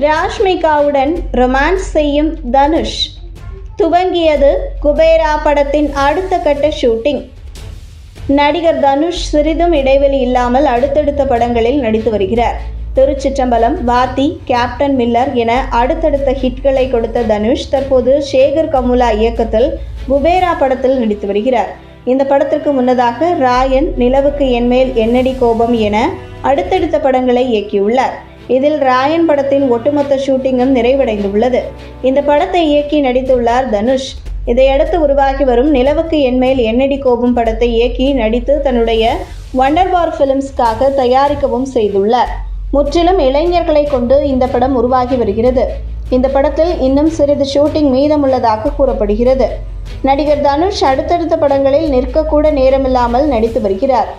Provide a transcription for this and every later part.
ராஷ்மிகாவுடன் romance செய்யும் தனுஷ். துவங்கியது குபேரா படத்தின் அடுத்த கட்ட ஷூட்டிங். நடிகர் தனுஷ் சிறிதும் இடைவெளி இல்லாமல் அடுத்தடுத்த படங்களில் நடித்து வருகிறார். திருச்சிற்றம்பலம், வாத்தி, கேப்டன் மில்லர் என அடுத்தடுத்த ஹிட்களை கொடுத்த தனுஷ் தற்போது சேகர் கமுலா இயக்கத்தில் குபேரா படத்தில் நடித்து வருகிறார். இந்த படத்திற்கு முன்னதாக ராயன், நிலவுக்கு என்மேல் என்னடி கோபம் என அடுத்தடுத்த படங்களை இயக்கியுள்ளார். இதில் ராயன் படத்தின் ஒட்டுமொத்த ஷூட்டிங்கும் நிறைவடைந்துள்ளது. இந்த படத்தை இயக்கி நடித்துள்ளார் தனுஷ். இதையடுத்து உருவாகி வரும் நிலவுக்கு என்மேல் என்னடி கோபம் படத்தை இயக்கி நடித்து தன்னுடைய வண்டர்பார் ஃபிலிம்ஸ்க்காக தயாரிக்கவும் செய்துள்ளார். முற்றிலும் இளைஞர்களை கொண்டு இந்த படம் உருவாகி வருகிறது. இந்த படத்தில் இன்னும் சிறிது ஷூட்டிங் மீதமுள்ளதாக கூறப்படுகிறது. நடிகர் தனுஷ் அடுத்தடுத்த படங்களில் நிற்கக்கூட நேரமில்லாமல் நடித்து வருகிறார்.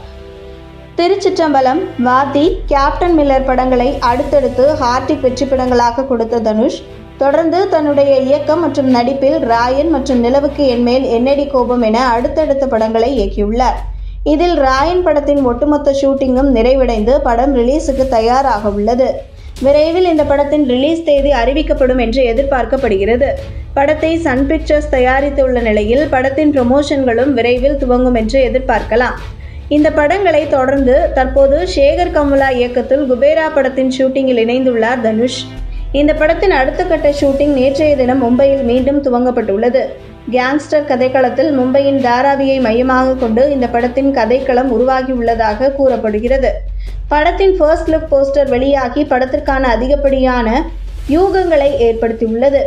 திருச்சிற்றம்பலம், வாத்தி, கேப்டன் மில்லர் படங்களை அடுத்தடுத்து ஹார்டிக் வெற்றி படங்களாக கொடுத்த தனுஷ் தொடர்ந்து தன்னுடைய இயக்கம் மற்றும் நடிப்பில் ராயன் மற்றும் நிலவுக்கு என்மேல் என்னடி கோபம் என அடுத்தடுத்த படங்களை இயக்கியுள்ளார். இதில் ராயன் படத்தின் ஒட்டுமொத்த ஷூட்டிங்கும் நிறைவடைந்து படம் ரிலீஸுக்கு தயாராக உள்ளது. விரைவில் இந்த படத்தின் ரிலீஸ் தேதி அறிவிக்கப்படும் என்று எதிர்பார்க்கப்படுகிறது. படத்தை சன் பிக்சர்ஸ் தயாரித்துள்ள நிலையில் படத்தின் ப்ரமோஷன்களும் விரைவில் துவங்கும் என்று எதிர்பார்க்கலாம். இந்த படங்களை தொடர்ந்து தற்போது சேகர் கமுலா இயக்கத்தில் குபேரா படத்தின் ஷூட்டிங்கில் இணைந்துள்ளார் தனுஷ். இந்த படத்தின் அடுத்த கட்ட ஷூட்டிங் நேற்றைய தினம் மும்பையில் மீண்டும் துவங்கப்பட்டுள்ளது. கேங்ஸ்டர் கதைக்களத்தில் மும்பையின் தாராவியை மையமாக கொண்டு இந்த படத்தின் கதைக்களம் உருவாகியுள்ளதாக கூறப்படுகிறது. படத்தின் ஃபர்ஸ்ட் லுக் போஸ்டர் வெளியாகி படத்திற்கான அதிகப்படியான யூகங்களை ஏற்படுத்தியுள்ளது.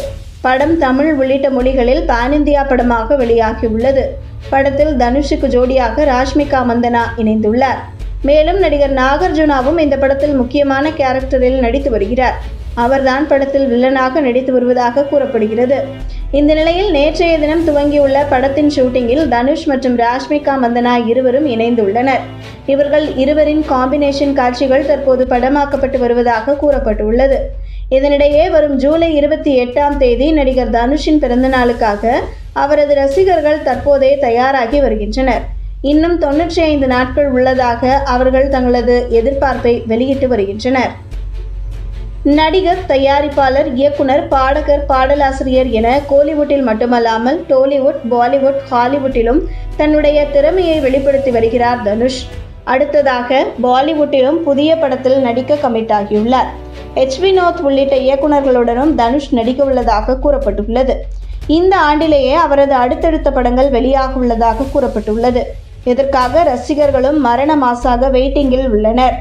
படம் தமிழ் உள்ளிட்ட மொழிகளில் பான் இந்தியா படமாக வெளியாகியுள்ளது. படத்தில் தனுஷுக்கு ஜோடியாக ராஷ்மிகா மந்தனா இணைந்துள்ளார். மேலும் நடிகர் நாகார்ஜுனாவும் இந்த படத்தில் முக்கியமான கேரக்டரில் நடித்து வருகிறார். அவர்தான் படத்தில் வில்லனாக நடித்து வருவதாக கூறப்படுகிறது. இந்த நிலையில் நேற்றைய தினம் துவங்கியுள்ள படத்தின் ஷூட்டிங்கில் தனுஷ் மற்றும் ராஷ்மிகா மந்தனா இருவரும் இணைந்துள்ளனர். இவர்கள் இருவரின் காம்பினேஷன் காட்சிகள் தற்போது படமாக்கப்பட்டு வருவதாக கூறப்பட்டுள்ளது. இதனிடையே வரும் ஜூலை 28 நடிகர் தனுஷின் பிறந்தநாளுக்காக அவரது ரசிகர்கள் தற்போதே தயாராகி வருகின்றனர். இன்னும் 95 நாட்கள் உள்ளதாக அவர்கள் தங்களது எதிர்பார்ப்பை வெளியிட்டு வருகின்றனர். நடிகர், தயாரிப்பாளர், இயக்குனர், பாடகர், பாடலாசிரியர் என கோலிவுட்டில் மட்டுமல்லாமல் டோலிவுட், பாலிவுட், ஹாலிவுட்டிலும் தன்னுடைய திறமையை வெளிப்படுத்தி வருகிறார் தனுஷ். அடுத்ததாக பாலிவுட்டிலும் புதிய படத்தில் நடிக்க கமிட் ஆகியுள்ளார். H. வினோத் உள்ளிட்ட இயக்குநர்களுடனும் தனுஷ் நடிக்க உள்ளதாக கூறப்பட்டுள்ளது. இந்த ஆண்டிலேயே அவரது அடுத்தடுத்த படங்கள் வெளியாக உள்ளதாக கூறப்பட்டுள்ளது. இதற்காக ரசிகர்களும் மரண மாசாக வெயிட்டிங்கில் உள்ளனர்.